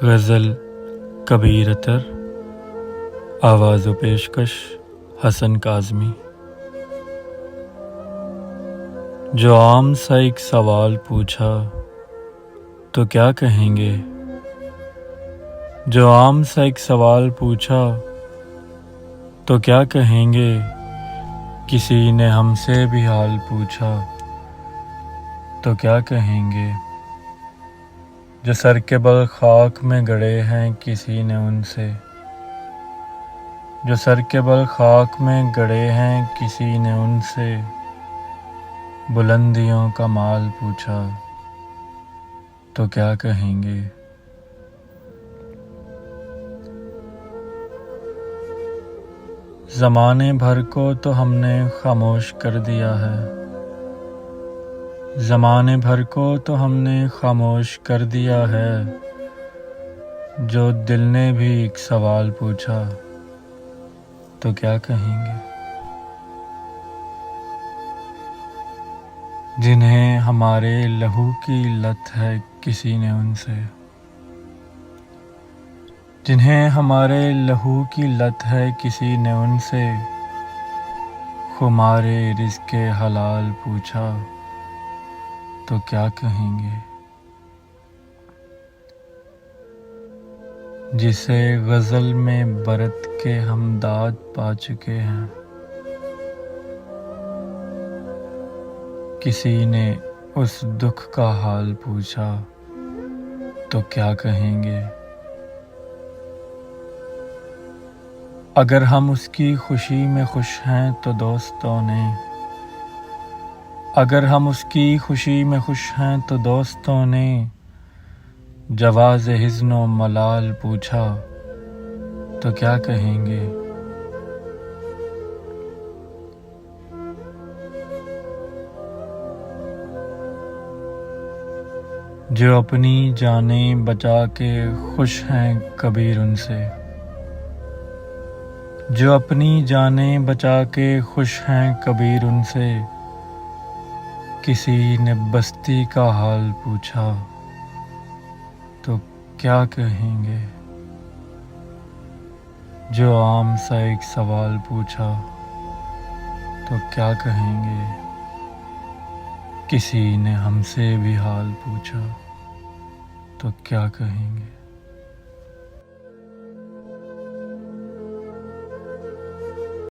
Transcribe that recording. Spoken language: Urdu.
غزل کبیر اتر، آواز و پیشکش حسن کاظمی۔ جو عام سا ایک سوال پوچھا تو کیا کہیں گے؟ جو عام سا ایک سوال پوچھا تو کیا کہیں گے؟ کسی نے ہم سے بھی حال پوچھا تو کیا کہیں گے؟ جو سر کے بل خاک میں گڑے ہیں کسی نے ان سے، جو سر کے بل خاک میں گڑے ہیں کسی نے ان سے بلندیوں کا مال پوچھا تو کیا کہیں گے؟ زمانے بھر کو تو ہم نے خاموش کر دیا ہے، زمانے بھر کو تو ہم نے خاموش کر دیا ہے، جو دل نے بھی ایک سوال پوچھا تو کیا کہیں گے؟ جنہیں ہمارے لہو کی لت ہے کسی نے ان سے، جنہیں ہمارے لہو کی لت ہے کسی نے ان سے خمارِ رزق حلال پوچھا تو کیا کہیں گے؟ جسے غزل میں برت کے ہم داد پا چکے ہیں، کسی نے اس دکھ کا حال پوچھا تو کیا کہیں گے؟ اگر ہم اس کی خوشی میں خوش ہیں تو دوستوں نے، اگر ہم اس کی خوشی میں خوش ہیں تو دوستوں نے جواز حزن و ملال پوچھا تو کیا کہیں گے؟ جو اپنی جانیں بچا کے خوش ہیں کبیر ان سے، جو اپنی جانیں بچا کے خوش ہیں کبیر ان سے کسی نے بستی کا حال پوچھا تو کیا کہیں گے؟ جو عام سا ایک سوال پوچھا تو کیا کہیں گے؟ کسی نے ہم سے بھی حال پوچھا تو کیا کہیں گے؟